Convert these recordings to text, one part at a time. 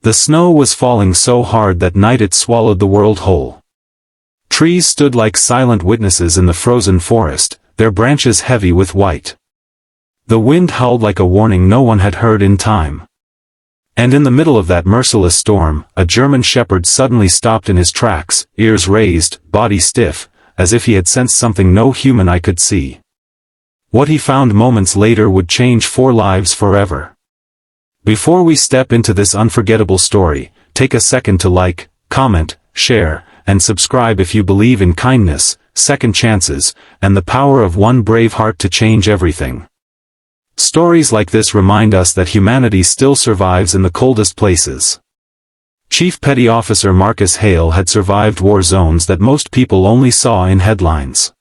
The snow was falling so hard that night it swallowed the world whole. Trees stood like silent witnesses in the frozen forest, their branches heavy with white. The wind howled like a warning no one had heard in time. And in the middle of that merciless storm, a German shepherd suddenly stopped in his tracks, ears raised, body stiff, as if he had sensed something no human eye could see. What he found moments later would change 4 lives forever. Before we step into this unforgettable story, take a second to like, comment, share, and subscribe if you believe in kindness, second chances, and the power of one brave heart to change everything. Stories like this remind us that humanity still survives in the coldest places. Chief Petty Officer Marcus Hale had survived war zones that most people only saw in headlines.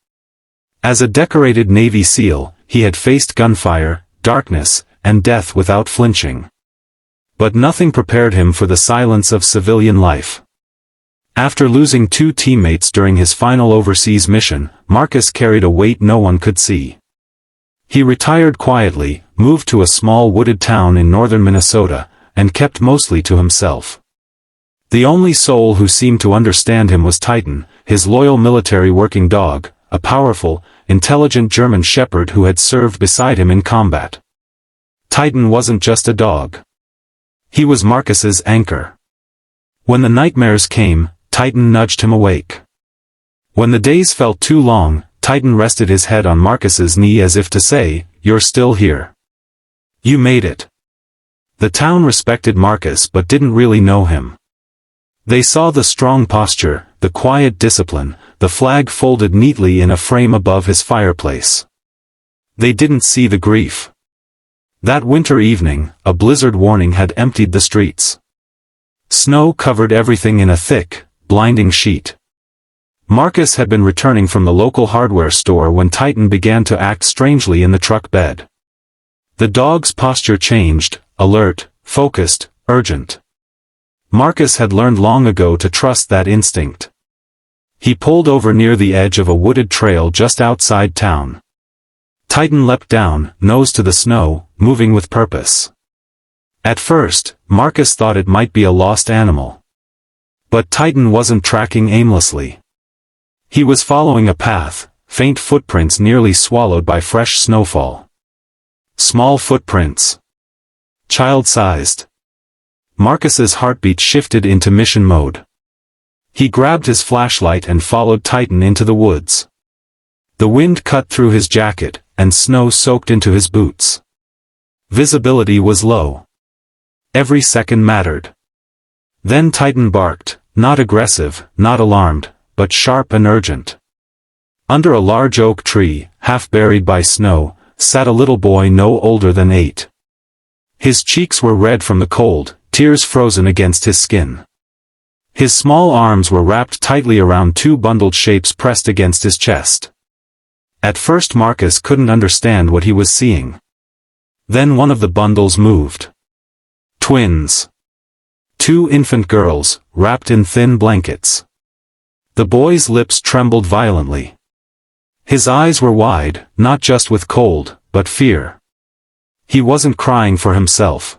As a decorated Navy SEAL, he had faced gunfire, darkness, and death without flinching. But nothing prepared him for the silence of civilian life. After losing 2 teammates during his final overseas mission, Marcus carried a weight no one could see. He retired quietly, moved to a small wooded town in northern Minnesota, and kept mostly to himself. The only soul who seemed to understand him was Titan, his loyal military working dog, a powerful, intelligent German shepherd who had served beside him in combat. Titan wasn't just a dog. He was Marcus's anchor. When the nightmares came, Titan nudged him awake. When the days felt too long, Titan rested his head on Marcus's knee as if to say, "You're still here. You made it." The town respected Marcus but didn't really know him. They saw the strong posture, the quiet discipline, the flag folded neatly in a frame above his fireplace. They didn't see the grief. That winter evening, a blizzard warning had emptied the streets. Snow covered everything in a thick, blinding sheet. Marcus had been returning from the local hardware store when Titan began to act strangely in the truck bed. The dog's posture changed, alert, focused, urgent. Marcus had learned long ago to trust that instinct. He pulled over near the edge of a wooded trail just outside town. Titan leapt down, nose to the snow, moving with purpose. At first, Marcus thought it might be a lost animal. But Titan wasn't tracking aimlessly. He was following a path, faint footprints nearly swallowed by fresh snowfall. Small footprints. Child-sized. Marcus's heartbeat shifted into mission mode. He grabbed his flashlight and followed Titan into the woods. The wind cut through his jacket, and snow soaked into his boots. Visibility was low. Every second mattered. Then Titan barked, not aggressive, not alarmed, but sharp and urgent. Under a large oak tree, half buried by snow, sat a little boy no older than 8. His cheeks were red from the cold, tears frozen against his skin. His small arms were wrapped tightly around 2 bundled shapes pressed against his chest. At first Marcus couldn't understand what he was seeing. Then one of the bundles moved. Twins. 2 infant girls, wrapped in thin blankets. The boy's lips trembled violently. His eyes were wide, not just with cold, but fear. He wasn't crying for himself.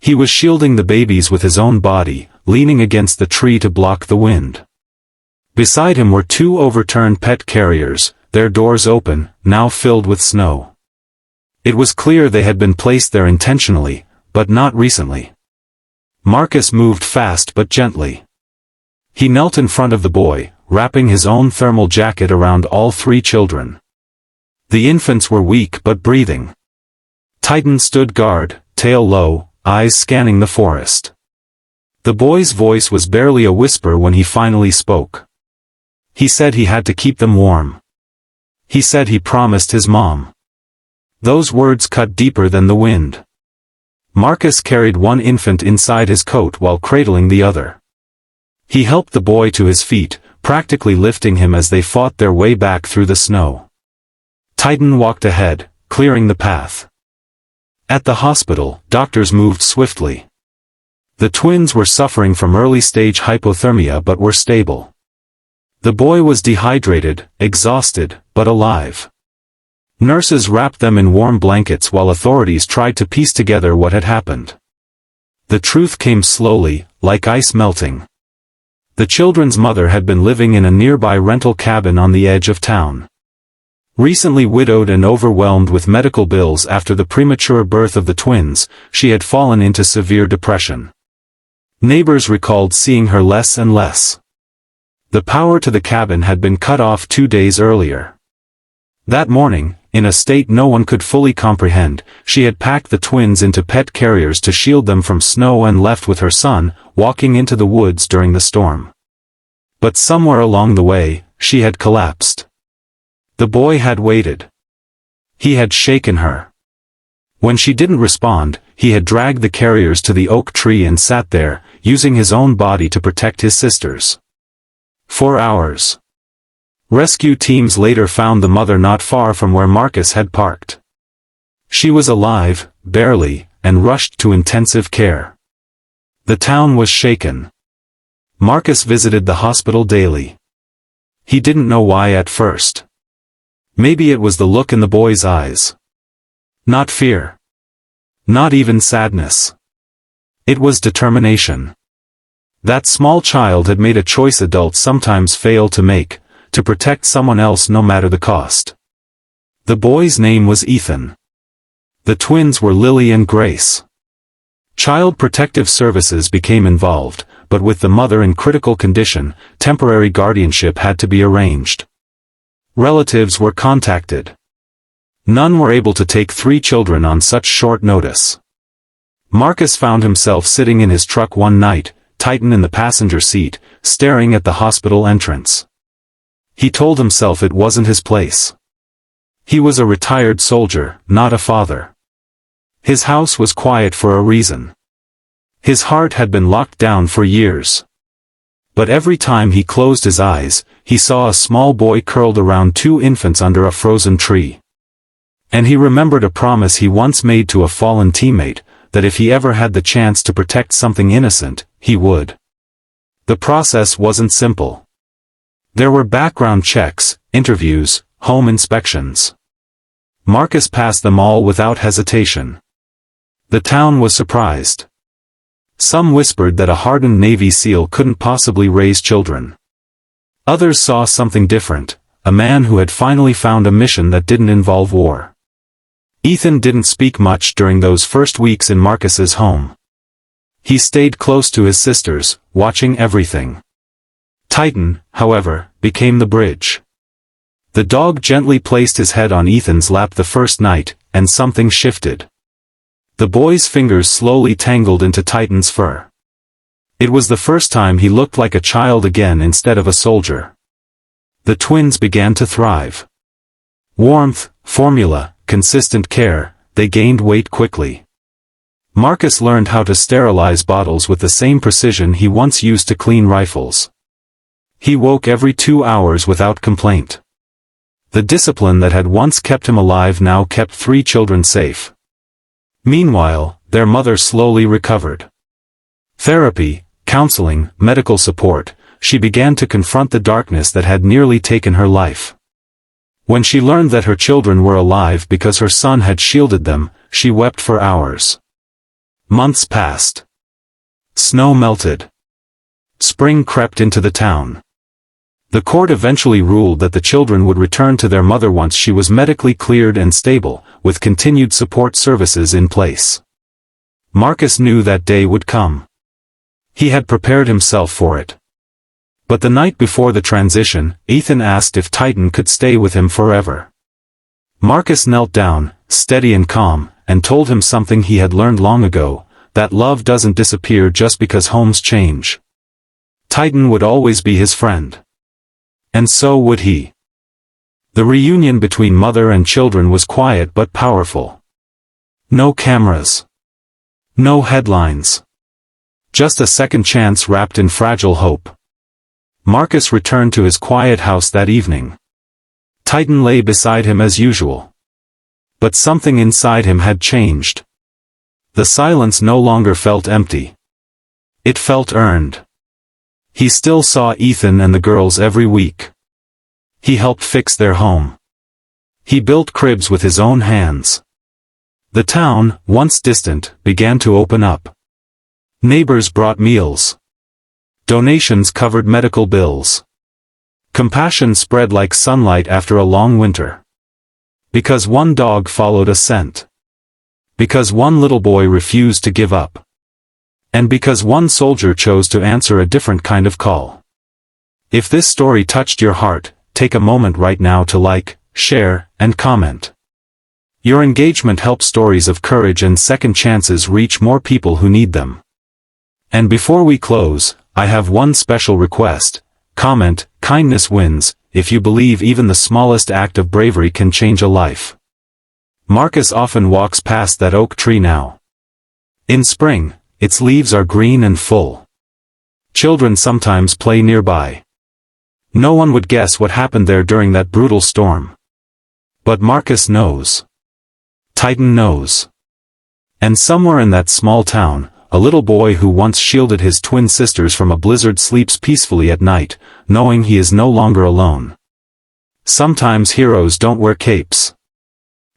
He was shielding the babies with his own body, leaning against the tree to block the wind. Beside him were 2 overturned pet carriers, their doors open, now filled with snow. It was clear they had been placed there intentionally, but not recently. Marcus moved fast but gently. He knelt in front of the boy, wrapping his own thermal jacket around all 3 children. The infants were weak but breathing. Titan stood guard, tail low, eyes scanning the forest. The boy's voice was barely a whisper when he finally spoke. He said he had to keep them warm. He said he promised his mom. Those words cut deeper than the wind. Marcus carried one infant inside his coat while cradling the other. He helped the boy to his feet, practically lifting him as they fought their way back through the snow. Titan walked ahead, clearing the path. At the hospital, doctors moved swiftly. The twins were suffering from early-stage hypothermia but were stable. The boy was dehydrated, exhausted, but alive. Nurses wrapped them in warm blankets while authorities tried to piece together what had happened. The truth came slowly, like ice melting. The children's mother had been living in a nearby rental cabin on the edge of town. Recently widowed and overwhelmed with medical bills after the premature birth of the twins, she had fallen into severe depression. Neighbors recalled seeing her less and less. The power to the cabin had been cut off 2 days earlier. That morning, in a state no one could fully comprehend, she had packed the twins into pet carriers to shield them from snow and left with her son, walking into the woods during the storm. But somewhere along the way, she had collapsed. The boy had waited. He had shaken her. When she didn't respond, he had dragged the carriers to the oak tree and sat there, using his own body to protect his sisters. For hours. Rescue teams later found the mother not far from where Marcus had parked. She was alive, barely, and rushed to intensive care. The town was shaken. Marcus visited the hospital daily. He didn't know why at first. Maybe it was the look in the boy's eyes. Not fear. Not even sadness. It was determination. That small child had made a choice adults sometimes fail to make, to protect someone else no matter the cost. The boy's name was Ethan. The twins were Lily and Grace. Child Protective Services became involved, but with the mother in critical condition, temporary guardianship had to be arranged. Relatives were contacted. None were able to take 3 children on such short notice. Marcus found himself sitting in his truck one night, Titan in the passenger seat, staring at the hospital entrance. He told himself it wasn't his place. He was a retired soldier, not a father. His house was quiet for a reason. His heart had been locked down for years. But every time he closed his eyes, he saw a small boy curled around 2 infants under a frozen tree. And he remembered a promise he once made to a fallen teammate, that if he ever had the chance to protect something innocent, he would. The process wasn't simple. There were background checks, interviews, home inspections. Marcus passed them all without hesitation. The town was surprised. Some whispered that a hardened Navy SEAL couldn't possibly raise children. Others saw something different, a man who had finally found a mission that didn't involve war. Ethan didn't speak much during those first weeks in Marcus's home. He stayed close to his sisters, watching everything. Titan, however, became the bridge. The dog gently placed his head on Ethan's lap the first night, and something shifted. The boy's fingers slowly tangled into Titan's fur. It was the first time he looked like a child again instead of a soldier. The twins began to thrive. Warmth, formula, consistent care, they gained weight quickly. Marcus learned how to sterilize bottles with the same precision he once used to clean rifles. He woke every 2 hours without complaint. The discipline that had once kept him alive now kept 3 children safe. Meanwhile, their mother slowly recovered. Therapy, counseling, medical support, she began to confront the darkness that had nearly taken her life. When she learned that her children were alive because her son had shielded them, she wept for hours. Months passed. Snow melted. Spring crept into the town. The court eventually ruled that the children would return to their mother once she was medically cleared and stable, with continued support services in place. Marcus knew that day would come. He had prepared himself for it. But the night before the transition, Ethan asked if Titan could stay with him forever. Marcus knelt down, steady and calm, and told him something he had learned long ago, that love doesn't disappear just because homes change. Titan would always be his friend. And so would he. The reunion between mother and children was quiet but powerful. No cameras. No headlines. Just a second chance wrapped in fragile hope. Marcus returned to his quiet house that evening. Titan lay beside him as usual. But something inside him had changed. The silence no longer felt empty. It felt earned. He still saw Ethan and the girls every week. He helped fix their home. He built cribs with his own hands. The town, once distant, began to open up. Neighbors brought meals. Donations covered medical bills. Compassion spread like sunlight after a long winter. Because one dog followed a scent. Because one little boy refused to give up. And because one soldier chose to answer a different kind of call. If this story touched your heart, take a moment right now to like, share, and comment. Your engagement helps stories of courage and second chances reach more people who need them. And before we close, I have one special request. Comment, kindness wins, if you believe even the smallest act of bravery can change a life. Marcus often walks past that oak tree now. In spring, its leaves are green and full. Children sometimes play nearby. No one would guess what happened there during that brutal storm. But Marcus knows. Titan knows. And somewhere in that small town, a little boy who once shielded his twin sisters from a blizzard sleeps peacefully at night, knowing he is no longer alone. Sometimes heroes don't wear capes.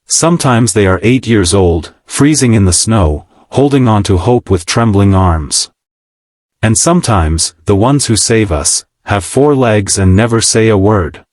Sometimes they are 8 years old, freezing in the snow, holding on to hope with trembling arms. And sometimes, the ones who save us, have 4 legs and never say a word.